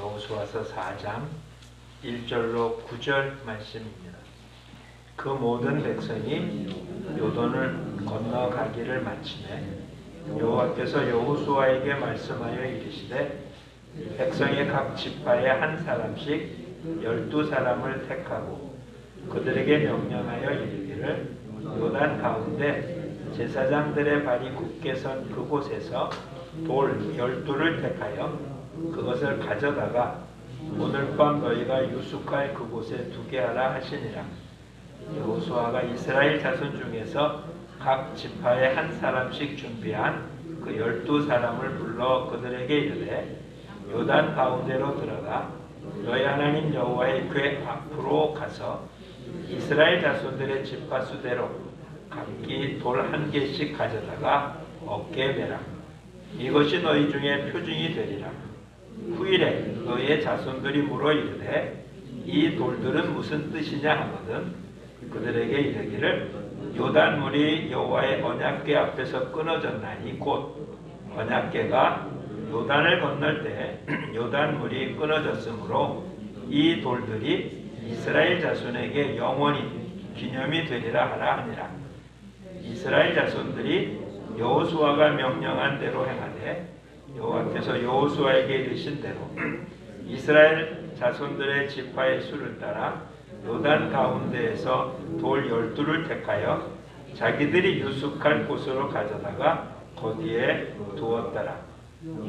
여호수아서 4장 1절로 9절 말씀입니다. 그 모든 백성이 요단을 건너가기를 마치매 여호와께서 여호수아에게 말씀하여 이르시되 백성의 각 지파에 한 사람씩 12사람을 택하고 그들에게 명령하여 이르기를 요단 가운데 제사장들의 발이 굳게 선 그곳에서 돌 12를 택하여 그것을 가져다가 오늘 밤 너희가 유숙할 그곳에 두게 하라 하시니라. 여호수아가 이스라엘 자손 중에서 각 지파에 한 사람씩 준비한 그 12사람을 불러 그들에게 이르되 요단 가운데로 들어가 너희 하나님 여호와의 궤 앞으로 가서 이스라엘 자손들의 지파 수대로 각기 돌 1개씩 가져다가 어깨에 매라. 이것이 너희 중에 표징이 되리라. 후일에 너희의 자손들이 물어 이르되 이 돌들은 무슨 뜻이냐 하거든 그들에게 이르기를 요단물이 여호와의 언약궤 앞에서 끊어졌나니 곧 언약궤가 요단을 건널 때 요단물이 끊어졌으므로 이 돌들이 이스라엘 자손에게 영원히 기념이 되리라 하라 하니라. 이스라엘 자손들이 여호수아가 명령한 대로 행하되 여호와께서 여호수아에게 이르신 대로 이스라엘 자손들의 지파의 수를 따라 요단 가운데에서 돌 12를 택하여 자기들이 유숙할 곳으로 가져다가 거기에 두었더라.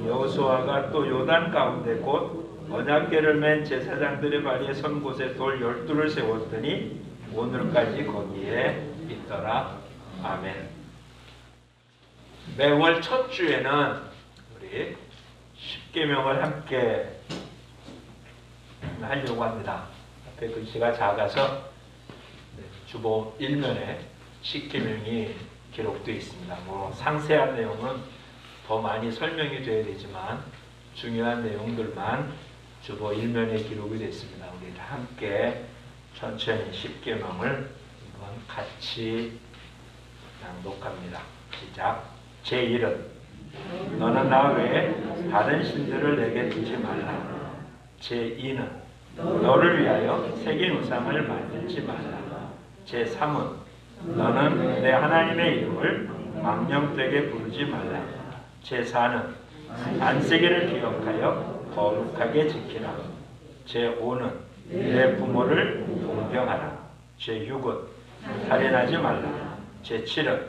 여호수아가 또 요단 가운데 곧 언약궤를 맨 제사장들의 발에 선 곳에 돌 12를 세웠더니 오늘까지 거기에 있더라. 아멘. 매월 첫 주에는 우리 십계명을 함께 하려고 합니다. 앞에 글씨가 작아서 주보 1면에 십계명이 기록되어 있습니다. 상세한 내용은 더 많이 설명이 되어야 되지만 중요한 내용들만 주보 1면에 기록이 됐습니다. 우리 함께 천천히 십계명을 같이 낭독합니다. 시작. 제1은 너는 나 외에 다른 신들을 내게 두지 말라. 제2는 너를 위하여 새긴 우상을 만들지 말라. 제3은 너는 내 하나님의 이름을 망령되게 부르지 말라. 제4는 안식일을 기억하여 거룩하게 지키라. 제5는 내 부모를 공경하라. 제6은 살인하지 말라. 제7은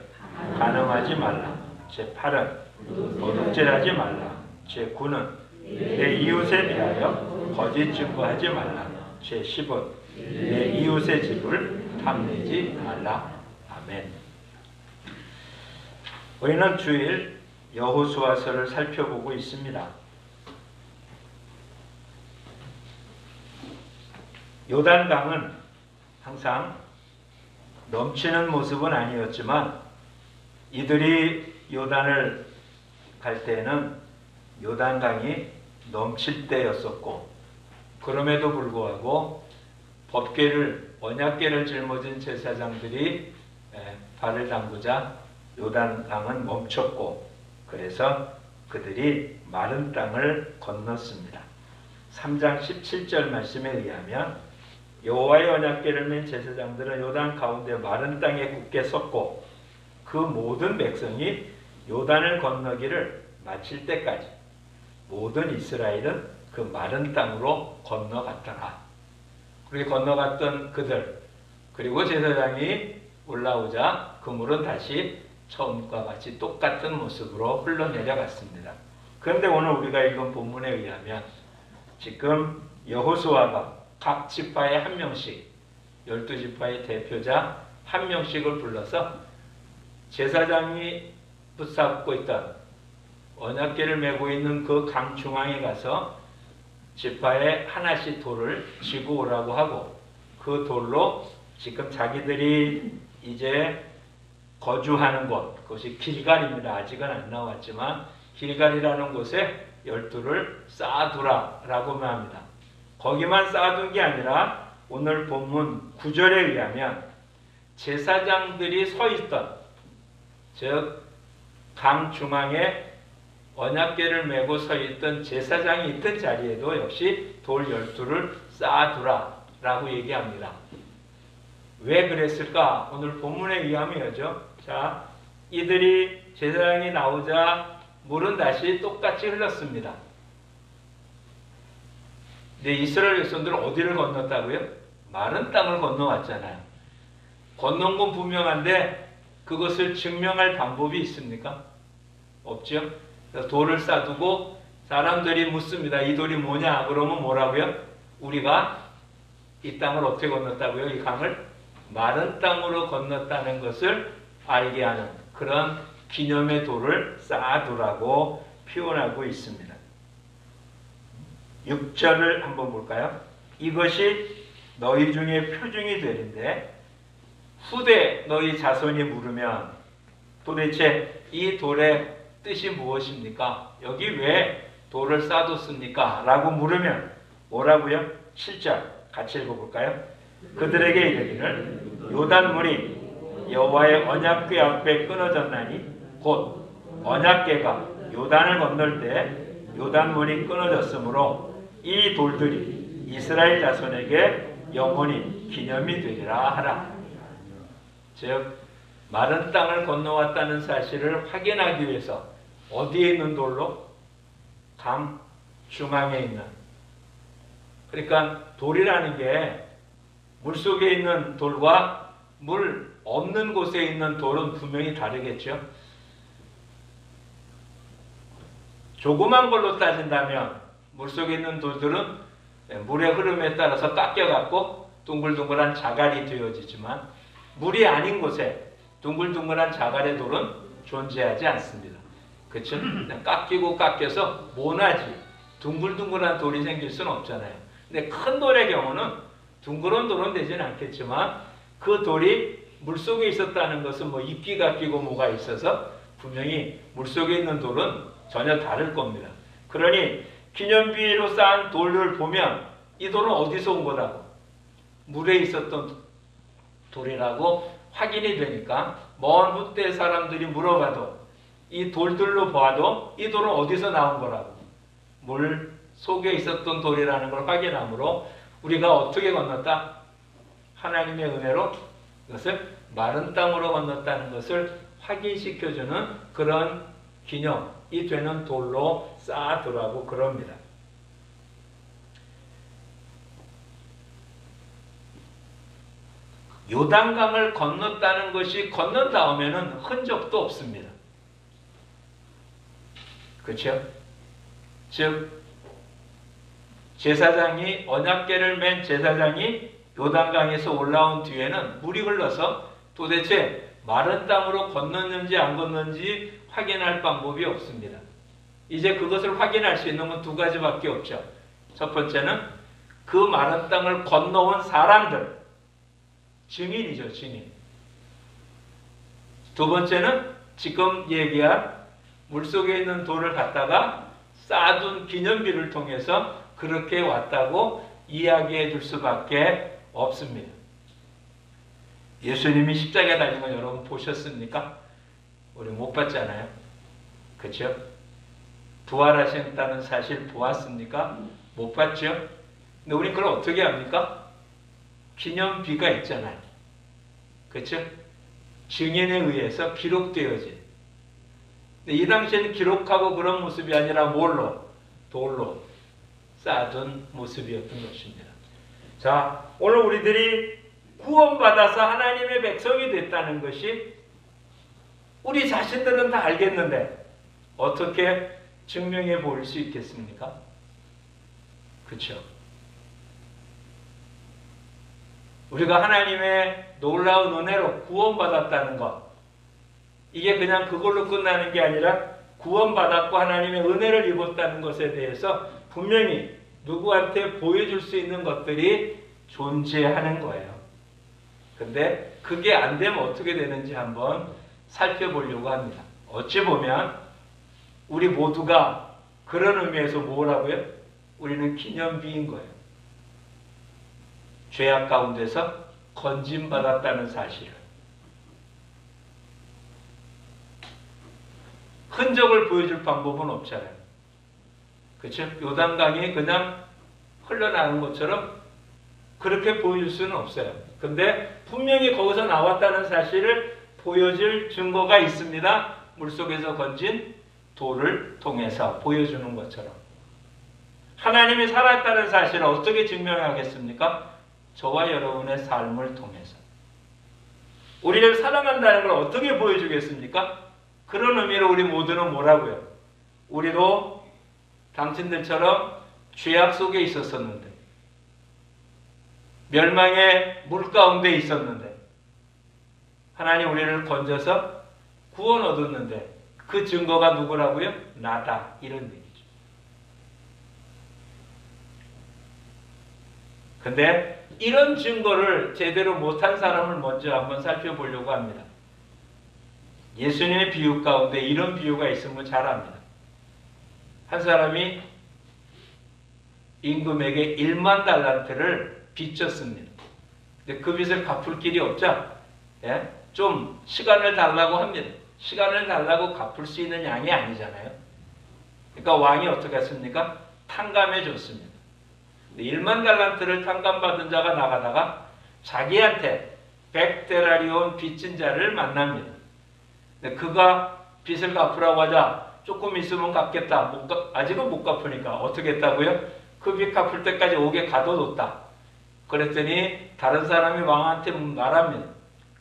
간음하지 말라. 제8은 도둑질하지 말라. 제9는 내 이웃에 대하여 거짓 증거하지 말라. 제10은 내 이웃의 집을 탐내지 말라. 아멘. 우리는 주일 여호수아서를 살펴보고 있습니다. 요단강은 항상 넘치는 모습은 아니었지만 이들이 요단을 갈 때에는 요단강이 넘칠 때였었고 그럼에도 불구하고 법궤를 언약궤를 짊어진 제사장들이 발을 담그자 요단강은 멈췄고 그래서 그들이 마른 땅을 건넜습니다. 3장 17절 말씀에 의하면 여호와의 언약궤를 맨 제사장들은 요단 가운데 마른 땅에 굳게 섰고 그 모든 백성이 요단을 건너기를 마칠 때까지 모든 이스라엘은 그 마른 땅으로 건너갔더라. 그렇게 건너갔던 그들 그리고 제사장이 올라오자 그 물은 다시 처음과 같이 똑같은 모습으로 흘러내려갔습니다. 그런데 오늘 우리가 읽은 본문에 의하면 지금 여호수아가 각 지파에 한 명씩 12지파의 대표자 한 명씩을 불러서 제사장이 붙잡고 있던 언약궤를 메고 있는 그 강 중앙에 가서 지파에 하나씩 돌을 지고 오라고 하고 그 돌로 지금 자기들이 이제 거주하는 곳, 그것이 길갈입니다. 아직은 안 나왔지만 길갈이라는 곳에 12를 쌓아두라라고만 합니다. 거기만 쌓아둔 게 아니라 오늘 본문 9절에 의하면 제사장들이 서 있던 즉 강 중앙에 언약궤를 메고 서 있던 제사장이 있던 자리에도 역시 돌 12를 쌓아두라 라고 얘기합니다. 왜 그랬을까? 오늘 본문에 의하면요. 자, 이들이 제사장이 나오자 물은 다시 똑같이 흘렀습니다. 근데 이스라엘 백성들은 어디를 건넜다고요? 마른 땅을 건너왔잖아요. 건넌 건 분명한데 그것을 증명할 방법이 있습니까? 없죠. 돌을 쌓아두고 사람들이 묻습니다. 이 돌이 뭐냐? 그러면 뭐라고요? 우리가 이 땅을 어떻게 건넜다고요? 이 강을 마른 땅으로 건넜다는 것을 알게 하는 그런 기념의 돌을 쌓아두라고 표현하고 있습니다. 6절을 한번 볼까요? 이것이 너희 중에 표징이 되는데 후대 너희 자손이 물으면 도대체 이 돌의 뜻이 무엇입니까? 여기 왜 돌을 쌓아뒀습니까? 라고 물으면 뭐라고요? 7절 같이 읽어볼까요? 그들에게 이르기를 요단물이 여호와의 언약궤 앞에 끊어졌나니 곧 언약궤가 요단을 건널 때 요단물이 끊어졌으므로 이 돌들이 이스라엘 자손에게 영원히 기념이 되리라 하라. 즉 마른 땅을 건너왔다는 사실을 확인하기 위해서 어디에 있는 돌로? 강 중앙에 있는. 그러니까 돌이라는 게 물속에 있는 돌과 물 없는 곳에 있는 돌은 분명히 다르겠죠. 조그만 걸로 따진다면 물속에 있는 돌들은 물의 흐름에 따라서 깎여갖고 둥글둥글한 자갈이 되어지지만 물이 아닌 곳에 둥글둥글한 자갈의 돌은 존재하지 않습니다. 그렇죠? 깎이고 깎여서 모나지 둥글둥글한 돌이 생길 수는 없잖아요. 근데 큰 돌의 경우는 둥그런 돌은 되지는 않겠지만 그 돌이 물속에 있었다는 것은 뭐 이끼가 끼고 뭐가 있어서 분명히 물속에 있는 돌은 전혀 다를 겁니다. 그러니 기념비로 쌓은 돌을 보면 이 돌은 어디서 온 거라고? 물에 있었던 돌이라고 확인이 되니까 먼 후대 사람들이 물어봐도 이 돌들로 봐도 이 돌은 어디서 나온 거라고? 물 속에 있었던 돌이라는 걸 확인하므로 우리가 어떻게 건넜다? 하나님의 은혜로 그것을 마른 땅으로 건넜다는 것을 확인시켜주는 그런 기념이 되는 돌로 쌓아두라고 그럽니다. 요단강을 건넜다는 것이 건넌 다음에는 흔적도 없습니다. 그렇죠? 즉 제사장이 언약궤를 맨 제사장이 요단강에서 올라온 뒤에는 물이 흘러서 도대체 마른 땅으로 건넜는지 안 건넜는지 확인할 방법이 없습니다. 이제 그것을 확인할 수 있는 건 두 가지밖에 없죠. 첫 번째는 그 마른 땅을 건너온 사람들, 증인이죠, 증인. 두 번째는 지금 얘기한 물속에 있는 돌을 갖다가 쌓아둔 기념비를 통해서 그렇게 왔다고 이야기해 줄 수밖에 없습니다. 예수님이 십자가에 달린 건 여러분 보셨습니까? 우리 못 봤잖아요. 그렇죠? 부활하셨다는 사실 보았습니까? 못 봤죠? 근데 우리 그걸 어떻게 합니까? 기념비가 있잖아요. 그렇죠? 증인에 의해서 기록되어진. 근데 이 당시에는 기록하고 그런 모습이 아니라 뭘로? 돌로 쌓아둔 모습이었던 것입니다. 자, 오늘 우리들이 구원받아서 하나님의 백성이 됐다는 것이 우리 자신들은 다 알겠는데 어떻게 증명해 보일 수 있겠습니까? 그렇죠? 우리가 하나님의 놀라운 은혜로 구원받았다는 것, 이게 그냥 그걸로 끝나는 게 아니라 구원받았고 하나님의 은혜를 입었다는 것에 대해서 분명히 누구한테 보여줄 수 있는 것들이 존재하는 거예요. 근데 그게 안 되면 어떻게 되는지 한번 살펴보려고 합니다. 어찌 보면 우리 모두가 그런 의미에서 뭐라고요? 우리는 기념비인 거예요. 죄악 가운데서 건짐받았다는 사실을. 흔적을 보여줄 방법은 없잖아요. 그렇죠? 요단강이 그냥 흘러나오는 것처럼 그렇게 보여줄 수는 없어요. 근데 분명히 거기서 나왔다는 사실을 보여줄 증거가 있습니다. 물속에서 건진 돌을 통해서 보여주는 것처럼. 하나님이 살았다는 사실을 어떻게 증명하겠습니까? 저와 여러분의 삶을 통해서. 우리를 사랑한다는 걸 어떻게 보여주겠습니까? 그런 의미로 우리 모두는 뭐라고요? 우리도 당신들처럼 죄악 속에 있었었는데, 멸망의 물 가운데 있었는데, 하나님 우리를 건져서 구원 얻었는데, 그 증거가 누구라고요? 나다. 이런 얘기죠. 근데 이런 증거를 제대로 못한 사람을 먼저 한번 살펴보려고 합니다. 예수님의 비유 가운데 이런 비유가 있으면 잘 압니다. 한 사람이 임금에게 1만 달란트를 빚졌습니다. 근데 그 빚을 갚을 길이 없자 좀 시간을 달라고 합니다. 시간을 달라고 갚을 수 있는 양이 아니잖아요. 그러니까 왕이 어떻게 했습니까? 탕감해 줬습니다. 1만 달란트를 탕감받은 자가 나가다가 자기한테 100데나리온 빚진 자를 만납니다. 그가 빚을 갚으라고 하자 조금 있으면 갚겠다. 아직은 못 갚으니까 어떻게 했다고요? 그 빚 갚을 때까지 옥에 가둬뒀다. 그랬더니 다른 사람이 왕한테 말합니다.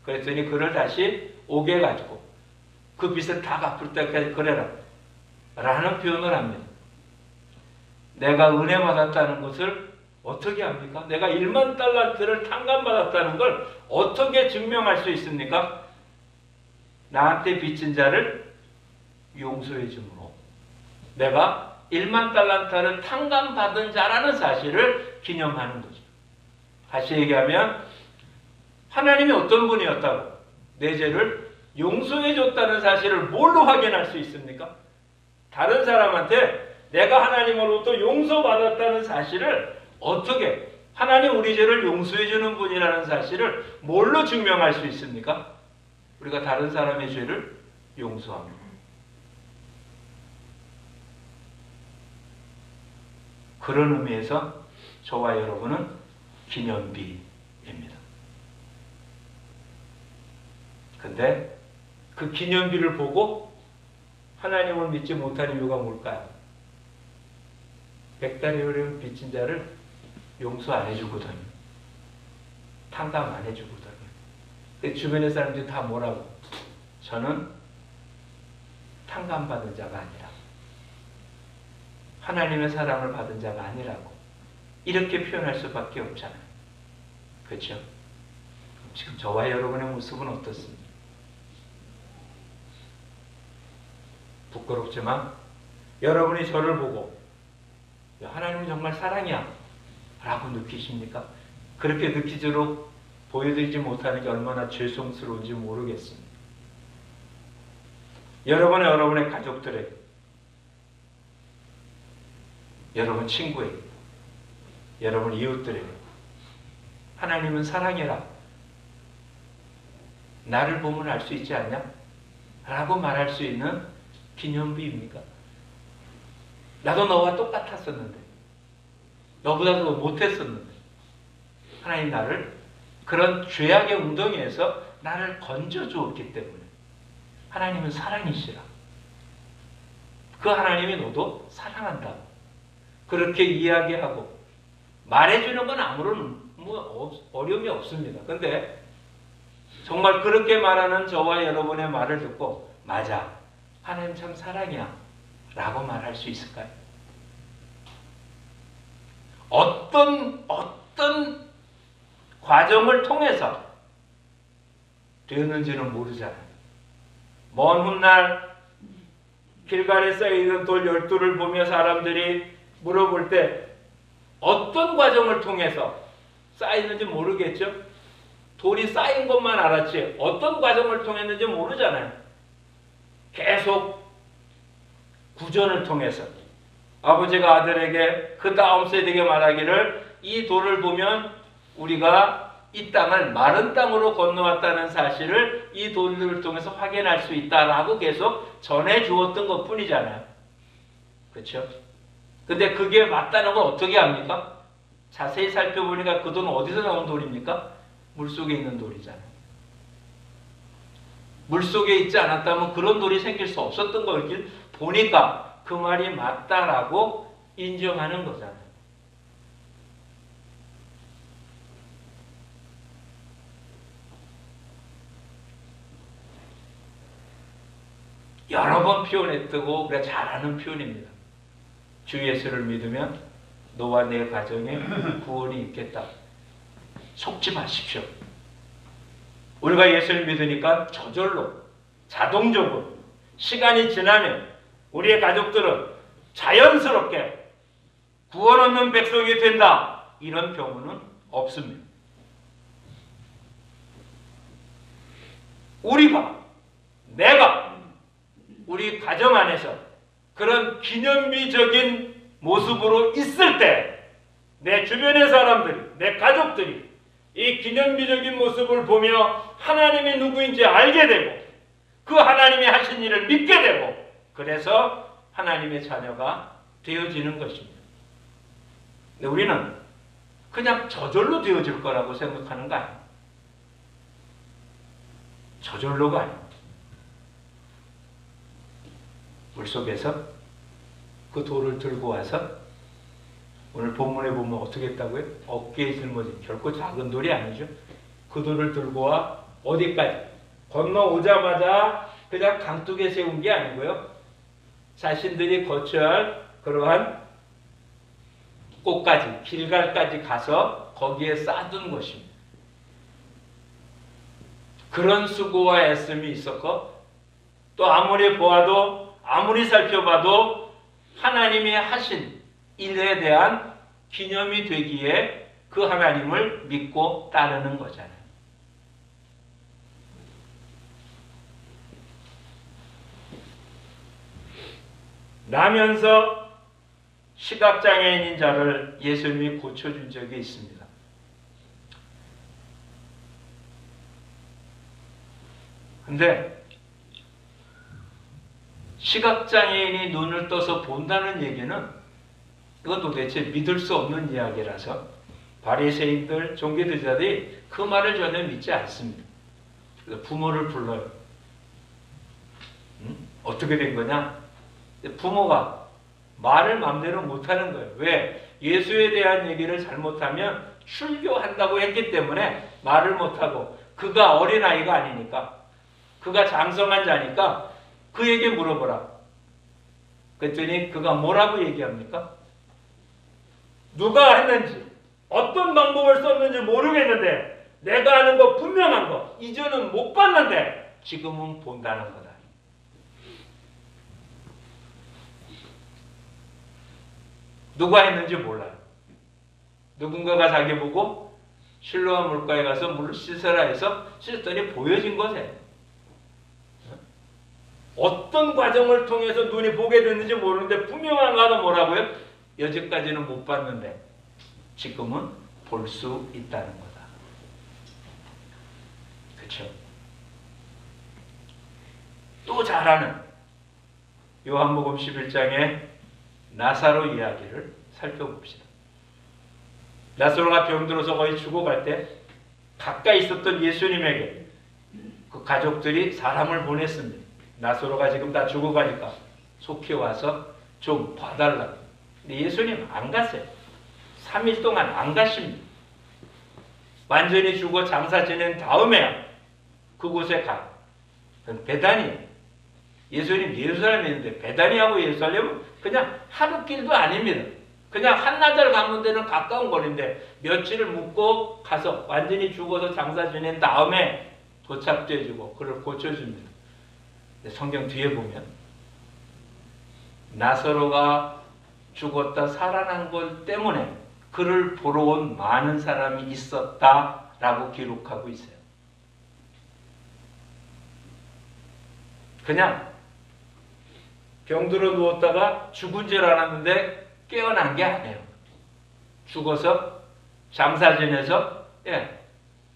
그랬더니 그를 다시 옥에 가지고 그 빚을 다 갚을 때까지 그래라 라는 표현을 합니다. 내가 은혜 받았다는 것을 어떻게 합니까? 내가 1만 달란트를 탕감받았다는 걸 어떻게 증명할 수 있습니까? 나한테 빚진 자를 용서해 줌으로 내가 1만 달란트를 탕감받은 자라는 사실을 기념하는 거죠. 다시 얘기하면 하나님이 어떤 분이었다고 내 죄를 용서해 줬다는 사실을 뭘로 확인할 수 있습니까? 다른 사람한테 내가 하나님으로부터 용서받았다는 사실을 어떻게 하나님 우리 죄를 용서해 주는 분이라는 사실을 뭘로 증명할 수 있습니까? 우리가 다른 사람의 죄를 용서합니다. 그런 의미에서 저와 여러분은 기념비입니다. 근데 그 기념비를 보고 하나님을 믿지 못한 이유가 뭘까요? 100데나리온 빚진 자를 용서 안 해주거든요. 탕감 안 해주거든요. 근데 주변의 사람들이 다 뭐라고? 저는 탕감받은 자가 아니라 하나님의 사랑을 받은 자가 아니라고 이렇게 표현할 수밖에 없잖아요. 그렇죠? 지금 저와 여러분의 모습은 어떻습니까? 부끄럽지만 여러분이 저를 보고 하나님은 정말 사랑이야 라고 느끼십니까? 그렇게 느끼도록 보여드리지 못하는 게 얼마나 죄송스러운지 모르겠습니다. 여러분의 가족들에게, 여러분 친구에게, 여러분 이웃들에게 하나님은 사랑이라 나를 보면 알 수 있지 않냐? 라고 말할 수 있는 기념비입니까? 나도 너와 똑같았었는데 너보다 더 못했었는데 하나님 나를 그런 죄악의 웅덩이에서 나를 건져주었기 때문에 하나님은 사랑이시라. 그 하나님이 너도 사랑한다. 그렇게 이야기하고 말해주는 건 아무런 어려움이 없습니다. 근데 정말 그렇게 말하는 저와 여러분의 말을 듣고 맞아, 하나님 참 사랑이야 라고 말할 수 있을까요? 어떤 과정을 통해서 되었는지는 모르잖아요. 먼 훗날 길갈에 쌓여있는 돌 12를 보며 사람들이 물어볼 때 어떤 과정을 통해서 쌓이는지 모르겠죠? 돌이 쌓인 것만 알았지 어떤 과정을 통했는지 모르잖아요. 계속 구전을 통해서 아버지가 아들에게 그 다음 세대에게 말하기를 이 돌을 보면 우리가 이 땅을 마른 땅으로 건너왔다는 사실을 이 돌들을 통해서 확인할 수 있다라고 계속 전해 주었던 것 뿐이잖아요. 그렇죠? 근데 그게 맞다는 걸 어떻게 합니까? 자세히 살펴보니까 그 돌은 어디서 나온 돌입니까? 물속에 있는 돌이잖아요. 물속에 있지 않았다면 그런 돌이 생길 수 없었던 걸 보니까 그 말이 맞다라고 인정하는 거잖아요. 여러 번 표현했고 우리가 잘 아는 표현입니다. 주 예수를 믿으면 너와 내 가정에 구원이 있겠다. 속지 마십시오. 우리가 예수를 믿으니까 저절로 자동적으로 시간이 지나면 우리의 가족들은 자연스럽게 구원 얻는 백성이 된다. 이런 경우는 없습니다. 내가 우리 가정 안에서 그런 기념비적인 모습으로 있을 때 내 주변의 사람들이, 내 가족들이 이 기념비적인 모습을 보며 하나님이 누구인지 알게 되고 그 하나님이 하신 일을 믿게 되고 그래서 하나님의 자녀가 되어지는 것입니다. 근데 우리는 그냥 저절로 되어질 거라고 생각하는 거 아니에요. 저절로가 아니에요. 물속에서 그 돌을 들고 와서 오늘 본문에 보면 어떻게 했다고요? 어깨에 짊어진 결코 작은 돌이 아니죠. 그 돌을 들고 와 어디까지? 건너오자마자 그냥 강둑에 세운 게 아니고요. 자신들이 거쳐야 할 그러한 곳까지, 길갈까지 가서 거기에 쌓아둔 것입니다. 그런 수고와 애씀이 있었고 또 아무리 보아도 아무리 살펴봐도 하나님이 하신 일에 대한 기념이 되기에 그 하나님을 믿고 따르는 거잖아요. 나면서 시각장애인인 자를 예수님이 고쳐준 적이 있습니다. 근데 시각장애인이 눈을 떠서 본다는 얘기는 이건 도대체 믿을 수 없는 이야기라서 바리새인들, 종교지도자들이 그 말을 전혀 믿지 않습니다. 그래서 부모를 불러요. 어떻게 된 거냐? 부모가 말을 마음대로 못하는 거예요. 왜? 예수에 대한 얘기를 잘못하면 출교한다고 했기 때문에 말을 못하고 그가 어린아이가 아니니까 그가 장성한 자니까 그에게 물어보라. 그랬더니 그가 뭐라고 얘기합니까? 누가 했는지 어떤 방법을 썼는지 모르겠는데 내가 아는 거 분명한 거 이전은 못 봤는데 지금은 본다는 거다. 누가 했는지 몰라요. 누군가가 자기 보고 실로암 물가에 가서 물을 씻으라 해서 씻었더니 보여진 것에 어떤 과정을 통해서 눈이 보게 됐는지 모르는데 분명한 거 하나 뭐라고요? 여지까지는 못 봤는데 지금은 볼 수 있다는 거다. 그렇죠? 또 잘 아는 요한복음 11장의 나사로 이야기를 살펴봅시다. 나사로가 병들어서 거의 죽어갈 때 가까이 있었던 예수님에게 그 가족들이 사람을 보냈습니다. 나사로가 지금 다 죽어가니까 속히 와서 좀 봐달라고. 근데 예수님 안 갔어요. 3일 동안 안 가십니다. 완전히 죽어 장사 지낸 다음에야 그곳에 가. 베다니. 예수님 예루살렘에 있는데 베다니하고 예루살렘은 그냥 하루길도 아닙니다. 그냥 한나절 가는 데는 가까운 거리인데 며칠을 묵고 가서 완전히 죽어서 장사 지낸 다음에 도착돼주고 그를 고쳐줍니다. 근데 성경 뒤에 보면 나사로가 죽었다 살아난 것 때문에 그를 보러 온 많은 사람이 있었다라고 기록하고 있어요. 그냥 병들어 누웠다가 죽은 줄 알았는데 깨어난 게 아니에요. 죽어서 장사 지내서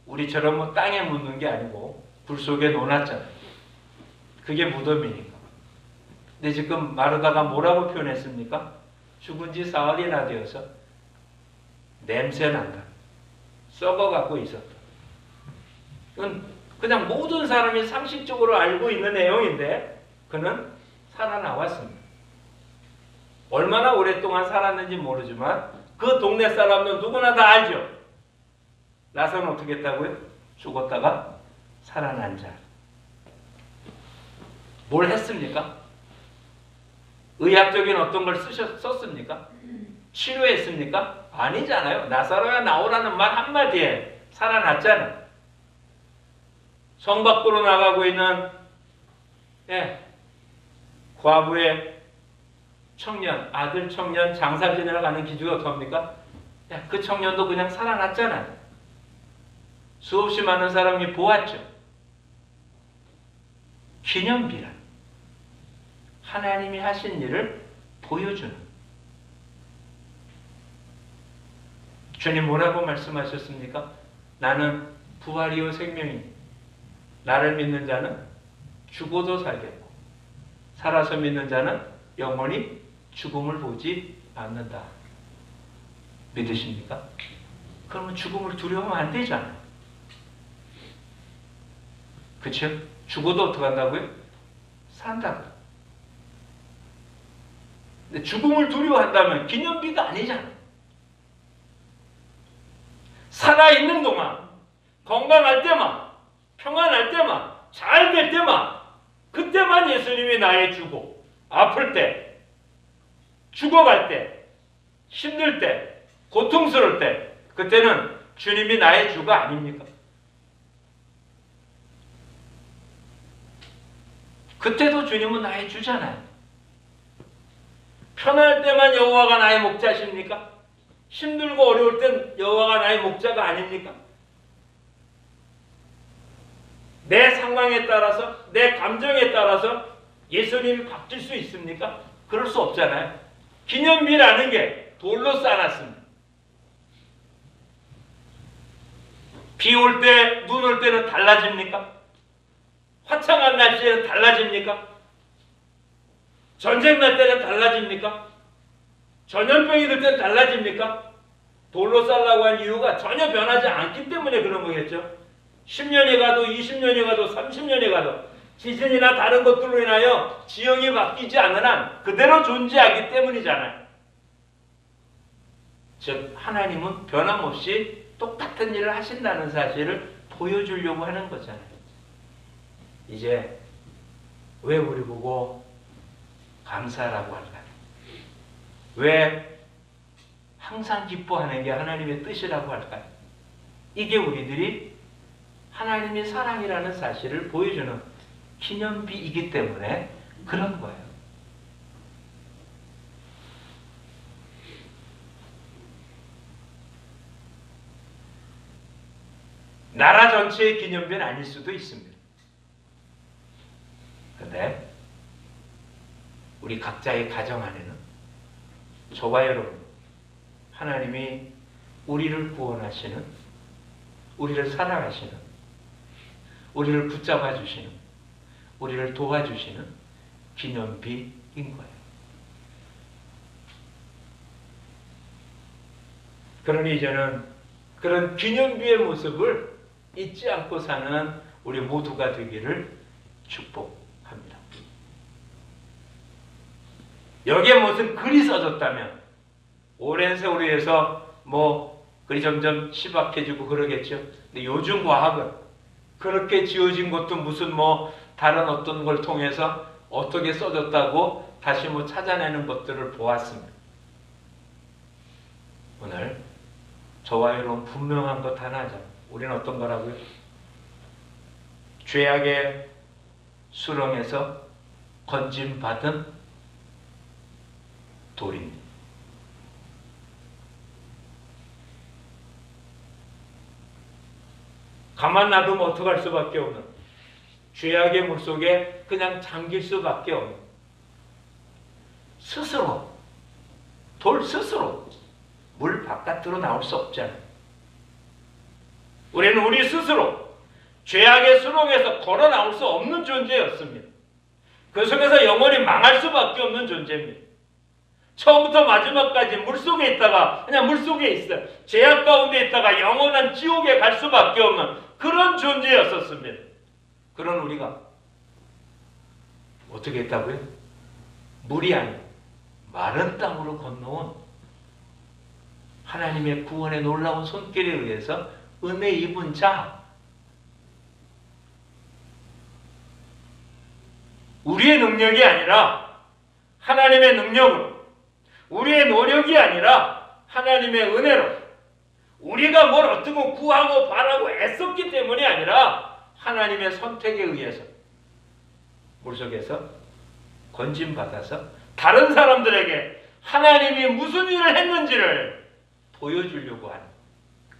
우리처럼 뭐 땅에 묻는 게 아니고 굴 속에 놓았잖아요. 그게 무덤이니까. 근데 지금 마르다가 뭐라고 표현했습니까? 죽은 지 사흘이나 되어서 냄새 난다. 썩어갖고 있었다. 이건 그냥 모든 사람이 상식적으로 알고 있는 내용인데 그는 살아나왔습니다. 얼마나 오랫동안 살았는지 모르지만 그 동네 사람은 누구나 다 알죠. 나서는 어떻게 했다고요? 죽었다가 살아난 자. 뭘 했습니까? 의학적인 어떤 걸 썼습니까? 치료했습니까? 아니잖아요. 나사로야 나오라는 말 한마디에 살아났잖아요. 성 밖으로 나가고 있는 과부의 청년, 아들 청년 장사 지내러 가는 기주가 어떻습니까? 그 청년도 그냥 살아났잖아요. 수없이 많은 사람이 보았죠. 기념비란 하나님이 하신 일을 보여주는. 주님 뭐라고 말씀하셨습니까? 나는 부활이요 생명이니 나를 믿는 자는 죽어도 살겠고 살아서 믿는 자는 영원히 죽음을 보지 않는다. 믿으십니까? 그러면 죽음을 두려워하면 안 되잖아요. 그렇죠? 죽어도 어떻게 한다고요? 산다고. 근데 죽음을 두려워한다면 기념비가 아니잖아요. 살아있는 동안, 건강할 때만, 평안할 때만, 잘 될 때만, 그때만 예수님이 나의 주고, 아플 때, 죽어갈 때, 힘들 때, 고통스러울 때, 그때는 주님이 나의 주가 아닙니까? 그때도 주님은 나의 주잖아요. 편할 때만 여호와가 나의 목자십니까? 힘들고 어려울 땐 여호와가 나의 목자가 아닙니까? 내 상황에 따라서, 내 감정에 따라서 예수님이 바뀔 수 있습니까? 그럴 수 없잖아요. 기념비라는 게 돌로 쌓았습니다. 비 올 때, 눈 올 때는 달라집니까? 화창한 날씨에는 달라집니까? 전쟁 날 때는 달라집니까? 전염병이 들 때는 달라집니까? 돌로 쌓으려고 한 이유가 전혀 변하지 않기 때문에 그런 거겠죠. 10년이 가도 20년이 가도 30년이 가도 지진이나 다른 것들로 인하여 지형이 바뀌지 않는 한 그대로 존재하기 때문이잖아요. 즉 하나님은 변함없이 똑같은 일을 하신다는 사실을 보여주려고 하는 거잖아요. 이제 왜 우리 보고 감사라고 할까요? 왜 항상 기뻐하는 게 하나님의 뜻이라고 할까요? 이게 우리들이 하나님의 사랑이라는 사실을 보여주는 기념비이기 때문에 그런 거예요. 나라 전체의 기념비는 아닐 수도 있습니다. 그런데 우리 각자의 가정 안에는 저와 여러분, 하나님이 우리를 구원하시는, 우리를 사랑하시는, 우리를 붙잡아 주시는, 우리를 도와주시는 기념비인 거예요. 그러니 이제는 그런 기념비의 모습을 잊지 않고 사는 우리 모두가 되기를 축복합니다. 여기에 무슨 글이 써졌다면 오랜 세월에 의해서 글이 점점 희박해지고 그러겠죠. 근데 요즘 과학은 그렇게 지어진 것도 무슨 다른 어떤 걸 통해서 어떻게 써졌다고 다시 찾아내는 것들을 보았습니다. 오늘 저와 여러분 분명한 것 하나죠. 우리는 어떤 거라고요? 죄악의 수렁에서 건짐받은 돌입니다. 가만 놔두면 어떡할 수밖에 없는, 죄악의 물속에 그냥 잠길 수밖에 없는, 스스로, 돌 스스로 물 바깥으로 나올 수 없잖아요. 우리는 우리 스스로 죄악의 수렁에서 걸어 나올 수 없는 존재였습니다. 그 속에서 영원히 망할 수밖에 없는 존재입니다. 처음부터 마지막까지 물속에 있다가 그냥 물속에 있어요. 죄악 가운데 있다가 영원한 지옥에 갈 수밖에 없는 그런 존재였었습니다. 그런 우리가 어떻게 했다고요? 물이 아닌 마른 땅으로 건너온 하나님의 구원의 놀라운 손길에 의해서 은혜 입은 자, 우리의 능력이 아니라 하나님의 능력으로, 우리의 노력이 아니라 하나님의 은혜로, 우리가 뭘 어떻게 구하고 바라고 애썼기 때문이 아니라 하나님의 선택에 의해서 물속에서 건짐받아서 다른 사람들에게 하나님이 무슨 일을 했는지를 보여주려고 하는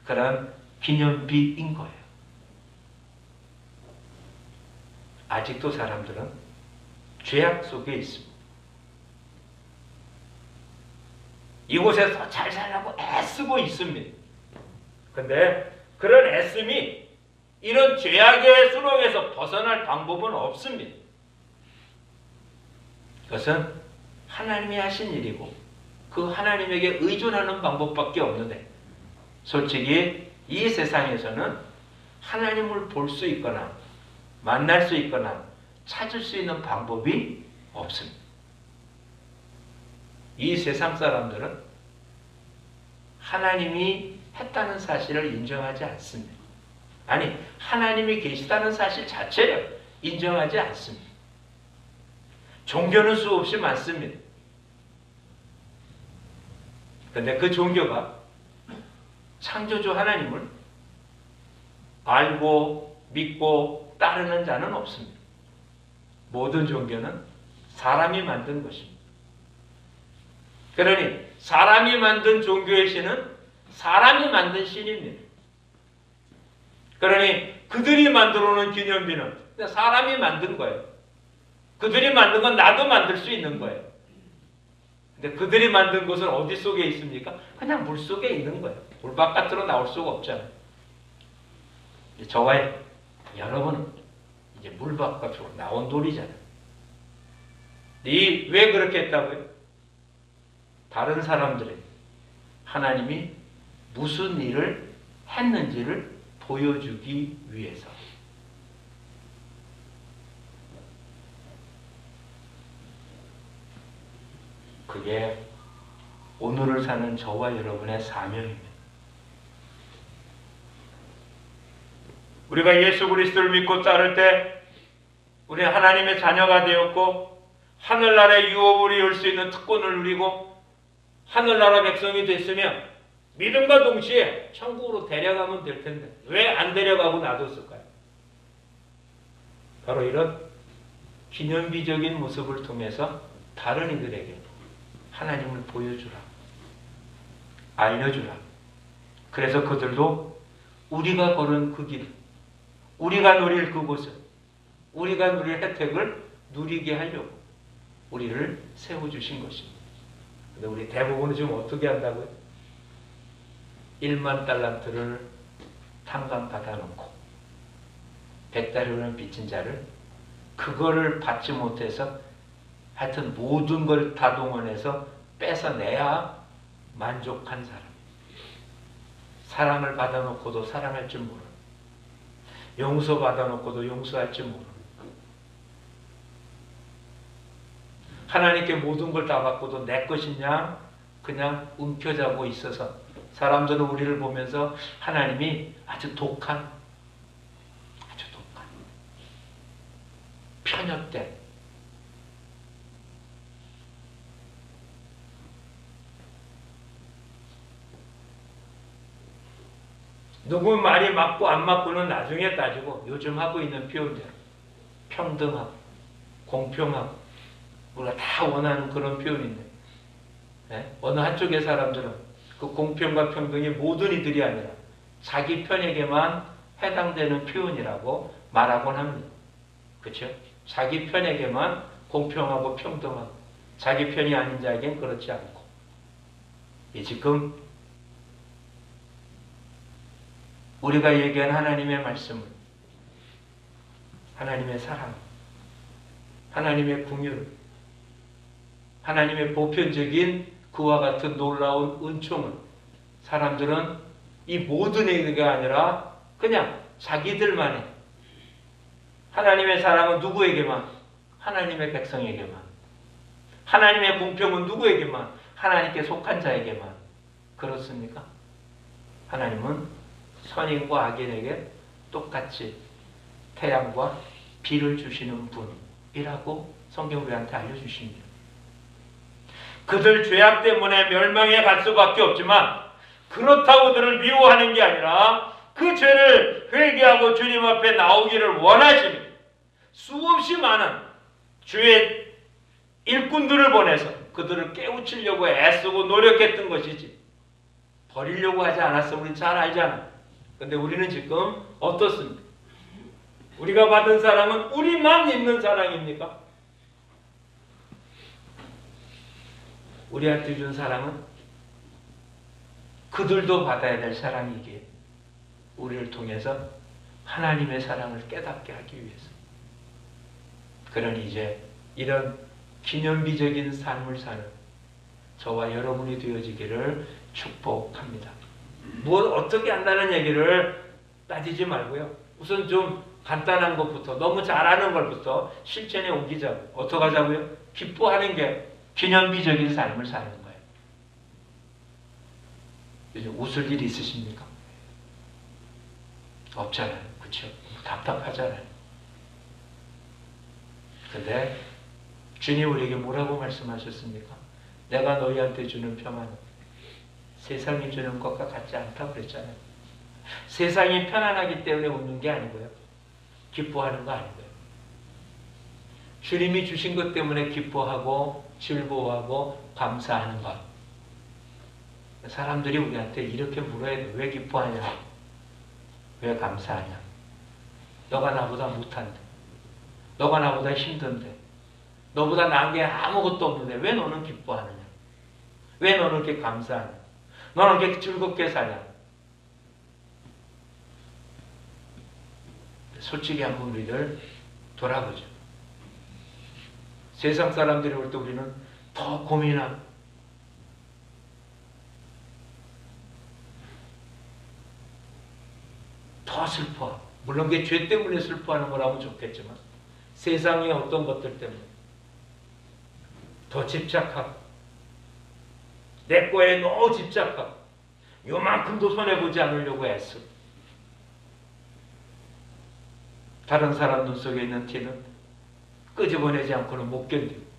그런 기념비인 거예요. 아직도 사람들은 죄악 속에 있습니다. 이곳에서 잘 살라고 애쓰고 있습니다. 근데 그런 애씀이 이런 죄악의 수렁에서 벗어날 방법은 없습니다. 그것은 하나님이 하신 일이고 그 하나님에게 의존하는 방법밖에 없는데, 솔직히 이 세상에서는 하나님을 볼 수 있거나 만날 수 있거나 찾을 수 있는 방법이 없습니다. 이 세상 사람들은 하나님이 했다는 사실을 인정하지 않습니다. 아니, 하나님이 계시다는 사실 자체를 인정하지 않습니다. 종교는 수없이 많습니다. 그런데 그 종교가 창조주 하나님을 알고 믿고 따르는 자는 없습니다. 모든 종교는 사람이 만든 것입니다. 그러니 사람이 만든 종교의 신은 사람이 만든 신입니다. 그러니 그들이 만들어 놓은 기념비는 사람이 만든 거예요. 그들이 만든 건 나도 만들 수 있는 거예요. 근데 그들이 만든 것은 어디 속에 있습니까? 그냥 물 속에 있는 거예요. 물 바깥으로 나올 수가 없잖아요. 저와 여러분은 이제 물 바깥으로 나온 돌이잖아요. 왜 그렇게 했다고요? 다른 사람들에게 하나님이 무슨 일을 했는지를 보여주기 위해서. 그게 오늘을 사는 저와 여러분의 사명입니다. 우리가 예수 그리스도를 믿고 따를 때 우리 하나님의 자녀가 되었고 하늘나라의 유업을 이룰 수 있는 특권을 누리고 하늘나라 백성이 됐으면 믿음과 동시에 천국으로 데려가면 될 텐데 왜 안 데려가고 놔뒀을까요? 바로 이런 기념비적인 모습을 통해서 다른 이들에게 하나님을 보여주라, 알려주라. 그래서 그들도 우리가 걸은 그 길, 우리가 누릴 그곳을, 우리가 누릴 혜택을 누리게 하려고 우리를 세워주신 것입니다. 근데 우리 대부분은 지금 어떻게 한다고요? 1만 달란트를 탕감받아 놓고 100달러를 빚진 자를 그거를 받지 못해서 하여튼 모든 걸 다 동원해서 뺏어내야 만족한 사람. 사랑을 받아놓고도 사랑할 줄 모르는, 용서 받아놓고도 용서할 줄 모르는, 하나님께 모든 걸 다 받고도 내 것이냐 그냥 움켜쥐고 있어서 사람들은 우리를 보면서 하나님이 아주 독한 편협된 누구 말이 맞고 안 맞고는 나중에 따지고 요즘 하고 있는 표현대로 평등하고 공평하고 우리가 다 원하는 그런 표현인데, 네? 어느 한쪽의 사람들은 그 공평과 평등이 모든 이들이 아니라 자기 편에게만 해당되는 표현이라고 말하곤 합니다. 그렇죠? 자기 편에게만 공평하고 평등하고 자기 편이 아닌 자에겐 그렇지 않고, 지금 우리가 얘기한 하나님의 말씀은 하나님의 사랑, 하나님의 긍휼, 하나님의 보편적인 그와 같은 놀라운 은총은 사람들은 이 모든 얘기가 아니라 그냥 자기들만의 하나님의 사랑은 누구에게만? 하나님의 백성에게만. 하나님의 공평은 누구에게만? 하나님께 속한 자에게만. 그렇습니까? 하나님은 선인과 악인에게 똑같이 태양과 비를 주시는 분이라고 성경 우리한테 알려주십니다. 그들 죄악 때문에 멸망에 갈 수밖에 없지만 그렇다고 그들을 미워하는 게 아니라 그 죄를 회개하고 주님 앞에 나오기를 원하시는 수없이 많은 주의 일꾼들을 보내서 그들을 깨우치려고 애쓰고 노력했던 것이지 버리려고 하지 않았어. 우리 잘 알잖아. 근데 우리는 지금 어떻습니까? 우리가 받은 사랑은 우리만 있는 사랑입니까? 우리한테 준 사랑은 그들도 받아야 될 사랑이기에 우리를 통해서 하나님의 사랑을 깨닫게 하기 위해서. 그러니 이제 이런 기념비적인 삶을 사는 저와 여러분이 되어지기를 축복합니다. 뭘 어떻게 한다는 얘기를 따지지 말고요. 우선 좀 간단한 것부터, 너무 잘하는 것부터 실천에 옮기자고. 어떻게 하자고요? 기뻐하는 게 기념비적인 삶을 사는 거예요. 요즘 웃을 일 있으십니까? 없잖아요. 그렇죠? 답답하잖아요. 근데 주님 우리에게 뭐라고 말씀하셨습니까? 내가 너희한테 주는 평안은 세상이 주는 것과 같지 않다고 그랬잖아요. 세상이 편안하기 때문에 웃는 게 아니고요. 기뻐하는 거 아니고요. 주님이 주신 것 때문에 기뻐하고 즐거워하고 감사하는 것. 사람들이 우리한테 이렇게 물어야 돼. 왜 기뻐하냐? 왜 감사하냐? 너가 나보다 못한데. 너가 나보다 힘든데. 너보다 나은 게 아무것도 없는데 왜 너는 기뻐하느냐? 왜 너는 이렇게 감사하냐? 너는 이렇게 즐겁게 사냐? 솔직히 한번 우리들 돌아보죠. 세상 사람들이 올 때 우리는 더 고민하고 더 슬퍼하고, 물론 그게 죄 때문에 슬퍼하는 거라면 좋겠지만 세상의 어떤 것들 때문에 더 집착하고 내 거에 너무 집착하고 요만큼도 손해보지 않으려고 애쓰고 다른 사람 눈 속에 있는 티는 끄집어내지 않고는 못 견디고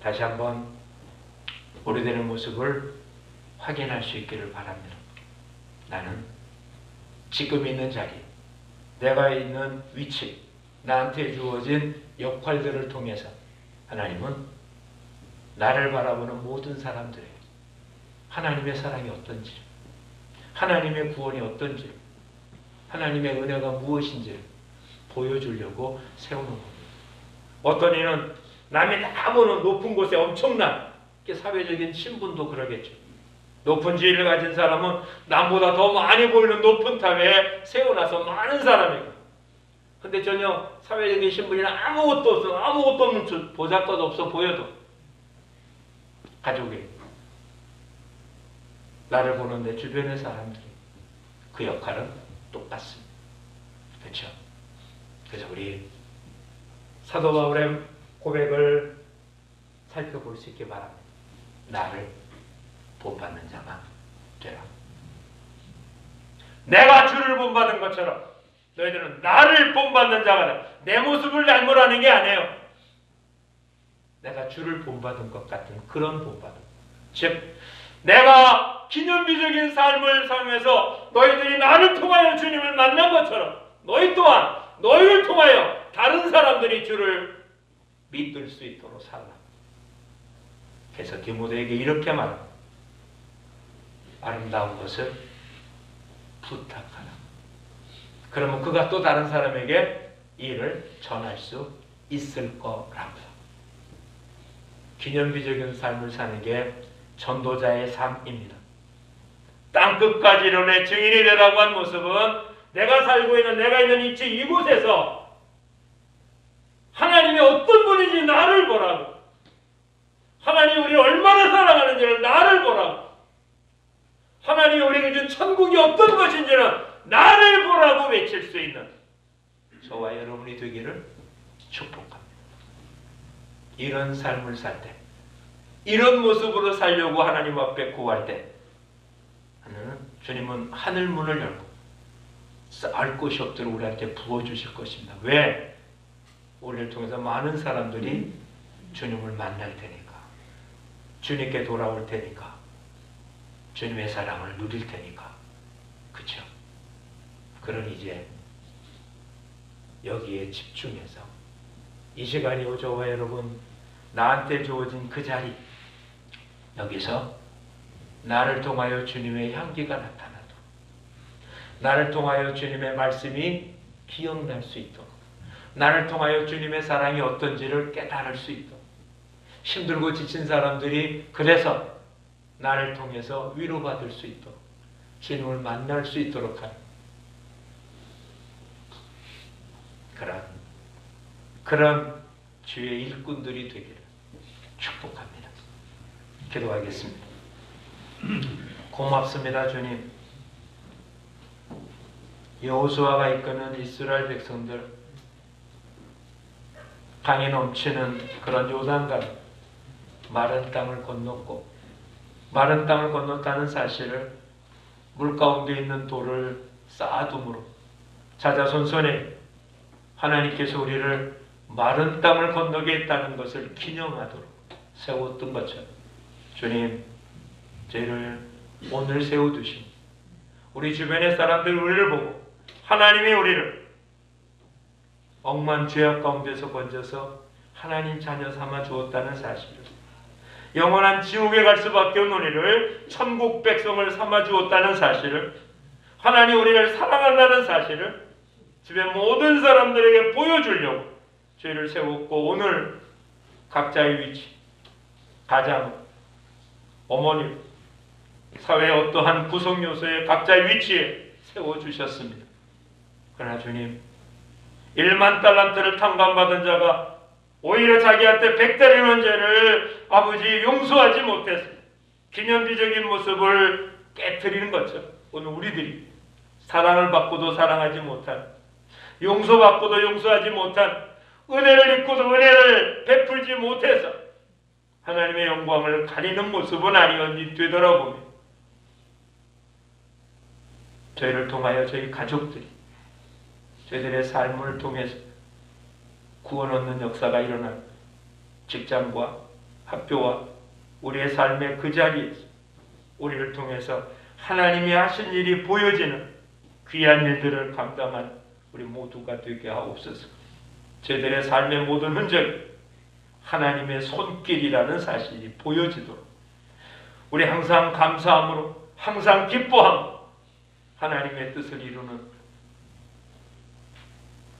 다시 한번 오래되는 모습을 확인할 수 있기를 바랍니다. 나는 지금 있는 자리, 내가 있는 위치, 나한테 주어진 역할들을 통해서 하나님은 나를 바라보는 모든 사람들에게 하나님의 사랑이 어떤지, 하나님의 구원이 어떤지, 하나님의 은혜가 무엇인지 보여주려고 세우는 겁니다. 어떤 이는 남이 다 보는 높은 곳에 엄청난 사회적인 신분도 그러겠죠. 높은 지위를 가진 사람은 남보다 더 많이 보이는 높은 탑에 세워놔서 많은 사람이고, 근데 전혀 사회적인 신분이나 아무것도 없어, 아무것도 없는 보잘것 없어 보여도 가족이 나를 보는 내 주변의 사람들이 그 역할은 똑같습니다. 그렇죠? 그래서 우리 사도 바울의 고백을 살펴볼 수 있기 바랍니다. 나를 본받는 자가 되라. 내가 주를 본받은 것처럼 너희들은 나를 본받는 자가 되라. 내 모습을 닮으라는 게 아니에요. 내가 주를 본받은 것 같은 그런 본받음. 즉 내가 기념비적인 삶을 살면서 너희들이 나를 통하여 주님을 만난 것처럼 너희 또한 너희를 통하여 다른 사람들이 주를 믿을 수 있도록 살라. 그래서 디모데에게 이렇게 말합니다. 아름다운 것을 부탁하라. 그러면 그가 또 다른 사람에게 이 일을 전할 수 있을 거라고요. 기념비적인 삶을 사는 게 전도자의 삶입니다. 땅끝까지 이뤄내 증인이 되라고 한 모습은 내가 살고 있는, 내가 있는 위치 이곳에서 하나님이 어떤 분인지 나를 보라고, 하나님이 우리를 얼마나 사랑하는지를 나를 보라고, 하나님이 우리에게 준 천국이 어떤 것인지는 나를 보라고 외칠 수 있는 저와 여러분이 되기를 축복합니다. 이런 삶을 살 때, 이런 모습으로 살려고 하나님 앞에 구할 때 주님은 하늘 문을 열고 쌀 곳이 없도록 우리한테 부어주실 것입니다. 왜? 우리를 통해서 많은 사람들이 주님을 만날 테니까, 주님께 돌아올 테니까, 주님의 사랑을 누릴 테니까. 그렇죠? 그러니 이제 여기에 집중해서 이 시간이 저와 여러분 나한테 주어진 그 자리, 여기서 나를 통하여 주님의 향기가 나타나도록, 나를 통하여 주님의 말씀이 기억날 수 있도록, 나를 통하여 주님의 사랑이 어떤지를 깨달을 수 있도록, 힘들고 지친 사람들이 그래서 나를 통해서 위로받을 수 있도록, 주님을 만날 수 있도록 하는 그런 주의 일꾼들이 되기를 축복합니다. 기도하겠습니다. 고맙습니다, 주님. 여호수아가 이끄는 이스라엘 백성들, 강이 넘치는 그런 요단강, 마른 땅을 건넜고, 마른 땅을 건넜다는 사실을 물 가운데 있는 돌을 쌓아둠으로 자자손손에 하나님께서 우리를 마른 땅을 건너게 했다는 것을 기념하도록 세웠던 것처럼, 주님, 저희를 오늘 세워두신 우리 주변의 사람들 우리를 보고 하나님이 우리를 억만 죄악 가운데서 건져서 하나님 자녀 삼아 주었다는 사실을, 영원한 지옥에 갈 수밖에 없는 우리를 천국 백성을 삼아 주었다는 사실을, 하나님 우리를 사랑한다는 사실을 주변 모든 사람들에게 보여주려고 저희를 세웠고, 오늘 각자의 위치, 가장, 어머니, 사회의 어떠한 구성 요소에 각자의 위치에 세워주셨습니다. 그러나 주님, 1만 달란트를 탕감받은 자가 오히려 자기한테 100달이라는 죄를 아버지 용서하지 못해서 기념비적인 모습을 깨트리는 것처럼 오늘 우리들이 사랑을 받고도 사랑하지 못한, 용서받고도 용서하지 못한, 은혜를 입고도 은혜를 베풀지 못해서 하나님의 영광을 가리는 모습은 아니었니 되돌아보며 저희를 통하여 저희 가족들이 저희들의 삶을 통해서 구원 얻는 역사가 일어날, 직장과 학교와 우리의 삶의 그 자리에서 우리를 통해서 하나님이 하신 일이 보여지는 귀한 일들을 감당한 우리 모두가 되게 하옵소서. 저희들의 삶의 모든 흔적이 하나님의 손길이라는 사실이 보여지도록 우리 항상 감사함으로, 항상 기뻐함으로 하나님의 뜻을 이루는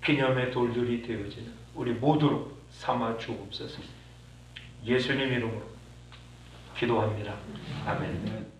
기념의 돌들이 되어지는 우리 모두로 삼아 주옵소서. 예수님 이름으로 기도합니다. 아멘.